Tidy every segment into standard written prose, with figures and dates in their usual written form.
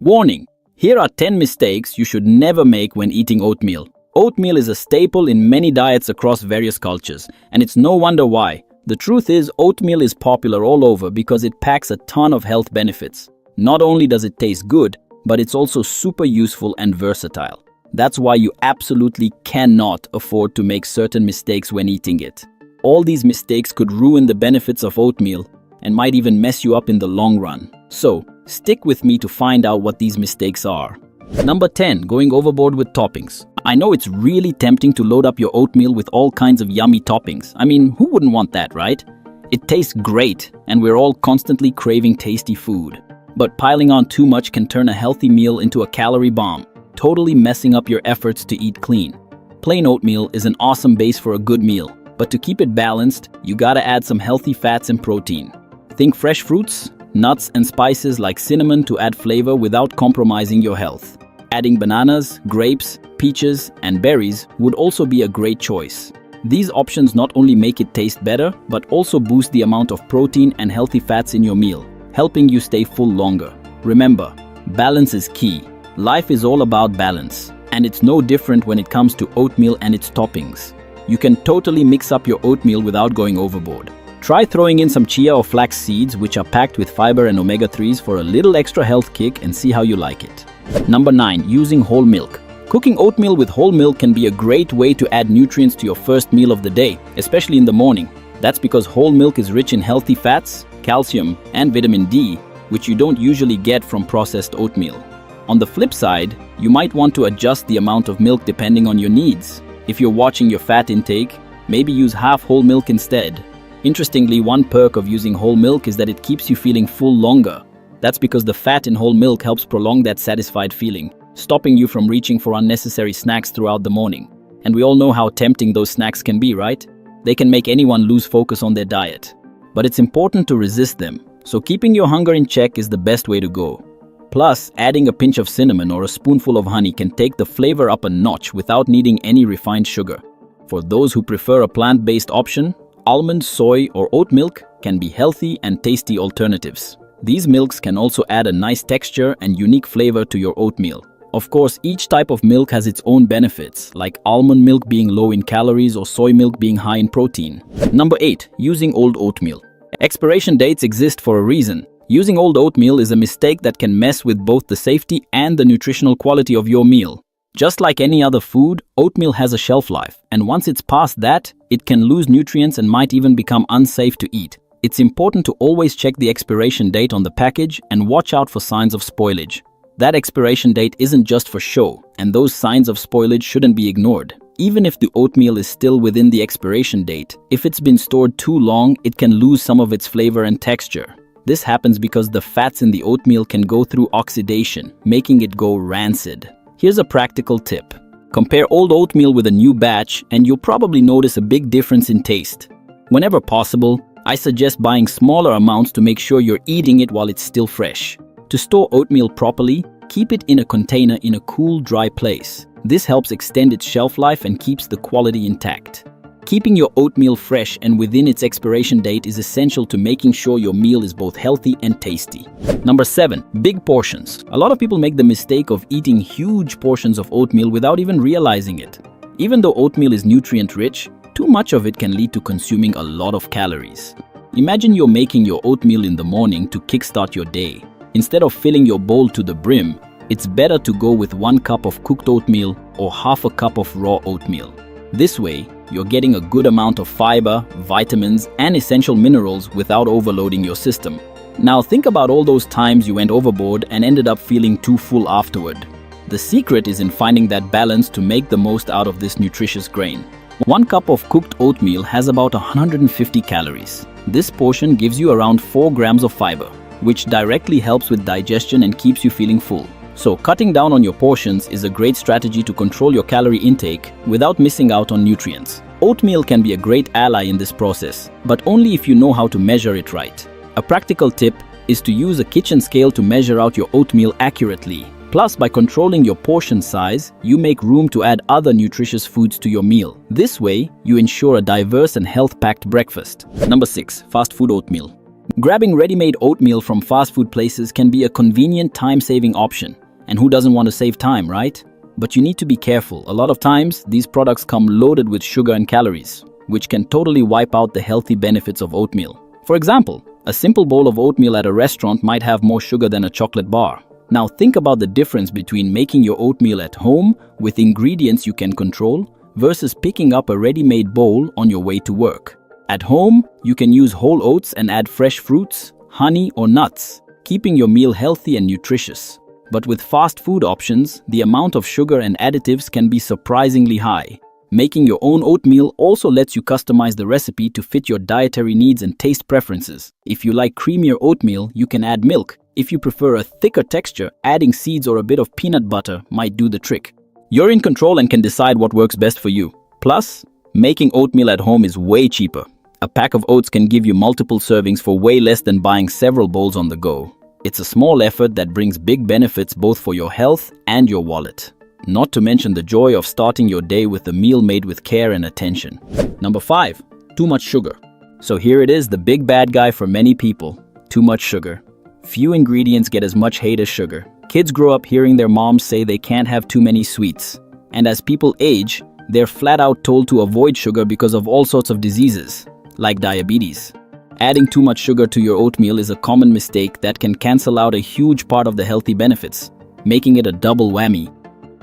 Warning! Here are 10 mistakes you should never make when eating oatmeal. Oatmeal is a staple in many diets across various cultures, and it's no wonder why. The truth is, oatmeal is popular all over because it packs a ton of health benefits. Not only does it taste good, but it's also super useful and versatile. That's why you absolutely cannot afford to make certain mistakes when eating it. All these mistakes could ruin the benefits of oatmeal and might even mess you up in the long run. So, stick with me to find out what these mistakes are. Number 10. Going overboard with toppings. I know it's really tempting to load up your oatmeal with all kinds of yummy toppings. I mean, who wouldn't want that, right? It tastes great, and we're all constantly craving tasty food. But piling on too much can turn a healthy meal into a calorie bomb, totally messing up your efforts to eat clean. Plain oatmeal is an awesome base for a good meal, but to keep it balanced, you gotta add some healthy fats and protein. Think fresh fruits, nuts and spices like cinnamon to add flavor without compromising your health. Adding bananas, grapes, peaches, and berries would also be a great choice. These options not only make it taste better, but also boost the amount of protein and healthy fats in your meal, helping you stay full longer. Remember, balance is key. Life is all about balance, and it's no different when it comes to oatmeal and its toppings. You can totally mix up your oatmeal without going overboard. Try throwing in some chia or flax seeds, which are packed with fiber and omega-3s for a little extra health kick, and see how you like it. Number 9. Using whole milk. Cooking oatmeal with whole milk can be a great way to add nutrients to your first meal of the day, especially in the morning. That's because whole milk is rich in healthy fats, calcium, and vitamin D, which you don't usually get from processed oatmeal. On the flip side, you might want to adjust the amount of milk depending on your needs. If you're watching your fat intake, maybe use half whole milk instead. Interestingly, one perk of using whole milk is that it keeps you feeling full longer. That's because the fat in whole milk helps prolong that satisfied feeling, stopping you from reaching for unnecessary snacks throughout the morning. And we all know how tempting those snacks can be, right? They can make anyone lose focus on their diet. But it's important to resist them, so keeping your hunger in check is the best way to go. Plus, adding a pinch of cinnamon or a spoonful of honey can take the flavor up a notch without needing any refined sugar. For those who prefer a plant-based option, almond, soy, or oat milk can be healthy and tasty alternatives. These milks can also add a nice texture and unique flavor to your oatmeal. Of course, each type of milk has its own benefits, like almond milk being low in calories or soy milk being high in protein. Number 8. Using old oatmeal. Expiration dates exist for a reason. Using old oatmeal is a mistake that can mess with both the safety and the nutritional quality of your meal. Just like any other food, oatmeal has a shelf life, and once it's past that, it can lose nutrients and might even become unsafe to eat. It's important to always check the expiration date on the package and watch out for signs of spoilage. That expiration date isn't just for show, and those signs of spoilage shouldn't be ignored. Even if the oatmeal is still within the expiration date, if it's been stored too long, it can lose some of its flavor and texture. This happens because the fats in the oatmeal can go through oxidation, making it go rancid. Here's a practical tip. Compare old oatmeal with a new batch, and you'll probably notice a big difference in taste. Whenever possible, I suggest buying smaller amounts to make sure you're eating it while it's still fresh. To store oatmeal properly, keep it in a container in a cool, dry place. This helps extend its shelf life and keeps the quality intact. Keeping your oatmeal fresh and within its expiration date is essential to making sure your meal is both healthy and tasty. Number 7. Big portions. A lot of people make the mistake of eating huge portions of oatmeal without even realizing it. Even though oatmeal is nutrient-rich, too much of it can lead to consuming a lot of calories. Imagine you're making your oatmeal in the morning to kickstart your day. Instead of filling your bowl to the brim, it's better to go with 1 cup of cooked oatmeal or half a cup of raw oatmeal. This way, you're getting a good amount of fiber, vitamins, and essential minerals without overloading your system. Now think about all those times you went overboard and ended up feeling too full afterward. The secret is in finding that balance to make the most out of this nutritious grain. 1 cup of cooked oatmeal has about 150 calories. This portion gives you around 4 grams of fiber, which directly helps with digestion and keeps you feeling full. So cutting down on your portions is a great strategy to control your calorie intake without missing out on nutrients. Oatmeal can be a great ally in this process, but only if you know how to measure it right. A practical tip is to use a kitchen scale to measure out your oatmeal accurately. Plus, by controlling your portion size, you make room to add other nutritious foods to your meal. This way, you ensure a diverse and health-packed breakfast. Number 6. Fast food oatmeal. Grabbing ready-made oatmeal from fast food places can be a convenient time-saving option. And who doesn't want to save time, right? But you need to be careful. A lot of times, these products come loaded with sugar and calories, which can totally wipe out the healthy benefits of oatmeal. For example, a simple bowl of oatmeal at a restaurant might have more sugar than a chocolate bar. Now think about the difference between making your oatmeal at home with ingredients you can control versus picking up a ready-made bowl on your way to work. At home, you can use whole oats and add fresh fruits, honey or nuts, keeping your meal healthy and nutritious. But with fast food options, the amount of sugar and additives can be surprisingly high. Making your own oatmeal also lets you customize the recipe to fit your dietary needs and taste preferences. If you like creamier oatmeal, you can add milk. If you prefer a thicker texture, adding seeds or a bit of peanut butter might do the trick. You're in control and can decide what works best for you. Plus, making oatmeal at home is way cheaper. A pack of oats can give you multiple servings for way less than buying several bowls on the go. It's a small effort that brings big benefits both for your health and your wallet. Not to mention the joy of starting your day with a meal made with care and attention. Number 5. Too much sugar. So here it is, the big bad guy for many people. Too much sugar. Few ingredients get as much hate as sugar. Kids grow up hearing their moms say they can't have too many sweets. And as people age, they're flat out told to avoid sugar because of all sorts of diseases, like diabetes. Adding too much sugar to your oatmeal is a common mistake that can cancel out a huge part of the healthy benefits, making it a double whammy.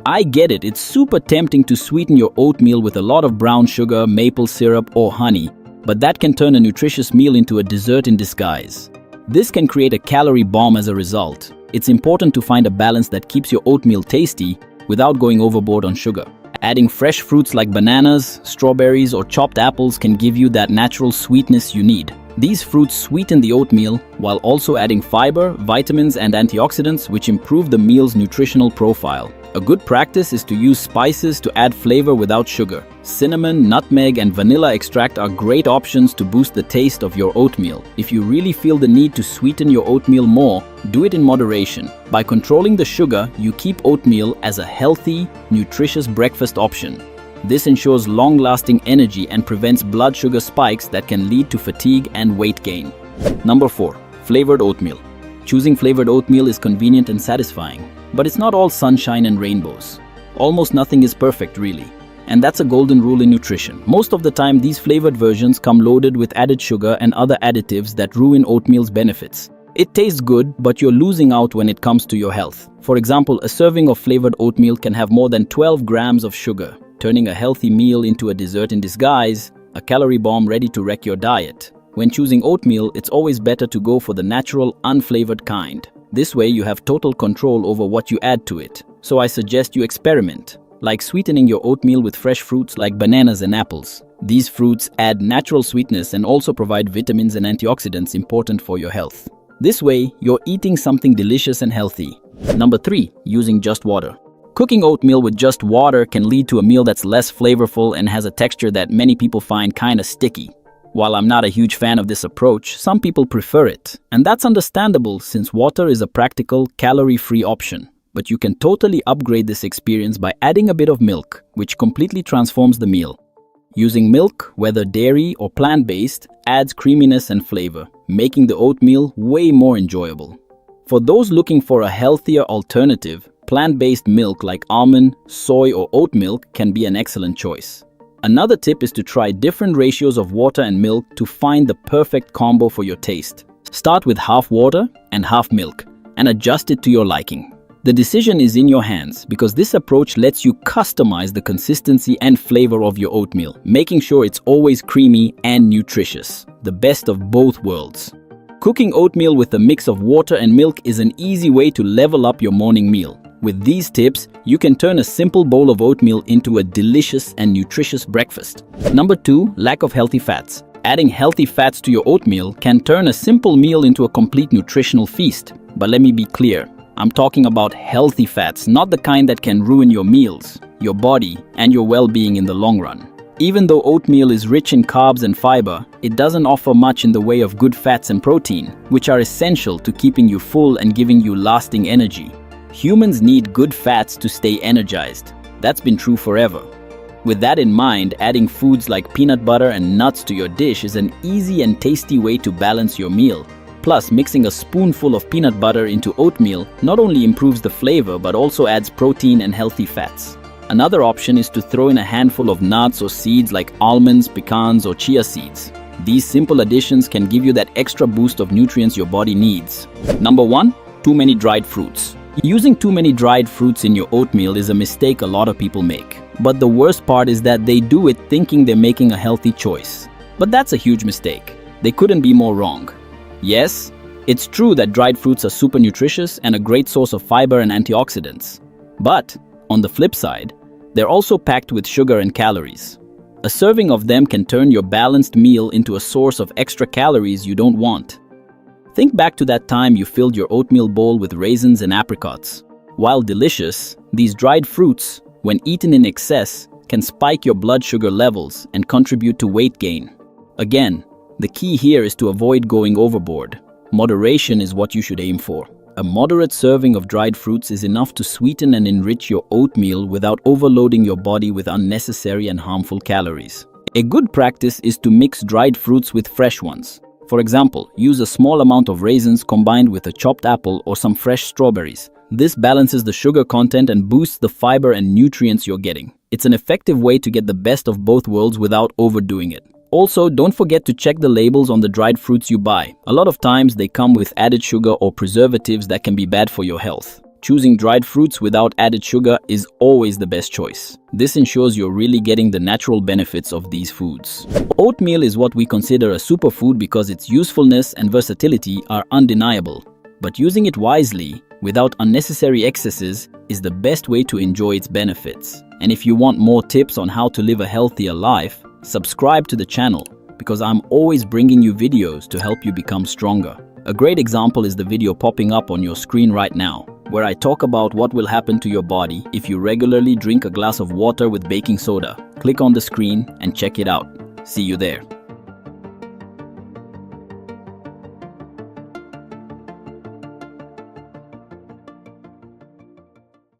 I get it, it's super tempting to sweeten your oatmeal with a lot of brown sugar, maple syrup, or honey, but that can turn a nutritious meal into a dessert in disguise. This can create a calorie bomb as a result. It's important to find a balance that keeps your oatmeal tasty without going overboard on sugar. Adding fresh fruits like bananas, strawberries, or chopped apples can give you that natural sweetness you need. These fruits sweeten the oatmeal while also adding fiber, vitamins, and antioxidants which improve the meal's nutritional profile. A good practice is to use spices to add flavor without sugar. Cinnamon, nutmeg, and vanilla extract are great options to boost the taste of your oatmeal. If you really feel the need to sweeten your oatmeal more, do it in moderation. By controlling the sugar, you keep oatmeal as a healthy, nutritious breakfast option. This ensures long-lasting energy and prevents blood sugar spikes that can lead to fatigue and weight gain. Number 4. Flavored oatmeal. Choosing flavored oatmeal is convenient and satisfying, but it's not all sunshine and rainbows. Almost nothing is perfect, really. And that's a golden rule in nutrition. Most of the time, these flavored versions come loaded with added sugar and other additives that ruin oatmeal's benefits. It tastes good, but you're losing out when it comes to your health. For example, a serving of flavored oatmeal can have more than 12 grams of sugar, turning a healthy meal into a dessert in disguise, a calorie bomb ready to wreck your diet. When choosing oatmeal, it's always better to go for the natural, unflavored kind. This way, you have total control over what you add to it. So I suggest you experiment, like sweetening your oatmeal with fresh fruits like bananas and apples. These fruits add natural sweetness and also provide vitamins and antioxidants important for your health. This way, you're eating something delicious and healthy. Number 3. Using just water. Cooking oatmeal with just water can lead to a meal that's less flavorful and has a texture that many people find kinda sticky. While I'm not a huge fan of this approach, some people prefer it. And that's understandable since water is a practical, calorie-free option. But you can totally upgrade this experience by adding a bit of milk, which completely transforms the meal. Using milk, whether dairy or plant-based, adds creaminess and flavor, making the oatmeal way more enjoyable. For those looking for a healthier alternative, plant-based milk like almond, soy, or oat milk can be an excellent choice. Another tip is to try different ratios of water and milk to find the perfect combo for your taste. Start with half water and half milk and adjust it to your liking. The decision is in your hands because this approach lets you customize the consistency and flavor of your oatmeal, making sure it's always creamy and nutritious, the best of both worlds. Cooking oatmeal with a mix of water and milk is an easy way to level up your morning meal. With these tips, you can turn a simple bowl of oatmeal into a delicious and nutritious breakfast. Number 2, lack of healthy fats. Adding healthy fats to your oatmeal can turn a simple meal into a complete nutritional feast. But let me be clear, I'm talking about healthy fats, not the kind that can ruin your meals, your body, and your well-being in the long run. Even though oatmeal is rich in carbs and fiber, it doesn't offer much in the way of good fats and protein, which are essential to keeping you full and giving you lasting energy. Humans need good fats to stay energized. That's been true forever. With that in mind, adding foods like peanut butter and nuts to your dish is an easy and tasty way to balance your meal. Plus, mixing a spoonful of peanut butter into oatmeal not only improves the flavor but also adds protein and healthy fats. Another option is to throw in a handful of nuts or seeds like almonds, pecans, or chia seeds. These simple additions can give you that extra boost of nutrients your body needs. Number 1. Too many dried fruits. Using too many dried fruits in your oatmeal is a mistake a lot of people make. But the worst part is that they do it thinking they're making a healthy choice. But that's a huge mistake. They couldn't be more wrong. Yes, it's true that dried fruits are super nutritious and a great source of fiber and antioxidants. But, on the flip side, they're also packed with sugar and calories. A serving of them can turn your balanced meal into a source of extra calories you don't want. Think back to that time you filled your oatmeal bowl with raisins and apricots. While delicious, these dried fruits, when eaten in excess, can spike your blood sugar levels and contribute to weight gain. Again, the key here is to avoid going overboard. Moderation is what you should aim for. A moderate serving of dried fruits is enough to sweeten and enrich your oatmeal without overloading your body with unnecessary and harmful calories. A good practice is to mix dried fruits with fresh ones. For example, use a small amount of raisins combined with a chopped apple or some fresh strawberries. This balances the sugar content and boosts the fiber and nutrients you're getting. It's an effective way to get the best of both worlds without overdoing it. Also, don't forget to check the labels on the dried fruits you buy. A lot of times they come with added sugar or preservatives that can be bad for your health. Choosing dried fruits without added sugar is always the best choice. This ensures you're really getting the natural benefits of these foods. Oatmeal is what we consider a superfood because its usefulness and versatility are undeniable. But using it wisely, without unnecessary excesses, is the best way to enjoy its benefits. And if you want more tips on how to live a healthier life, subscribe to the channel because I'm always bringing you videos to help you become stronger. A great example is the video popping up on your screen right now, where I talk about what will happen to your body if you regularly drink a glass of water with baking soda. Click on the screen and check it out. See you there.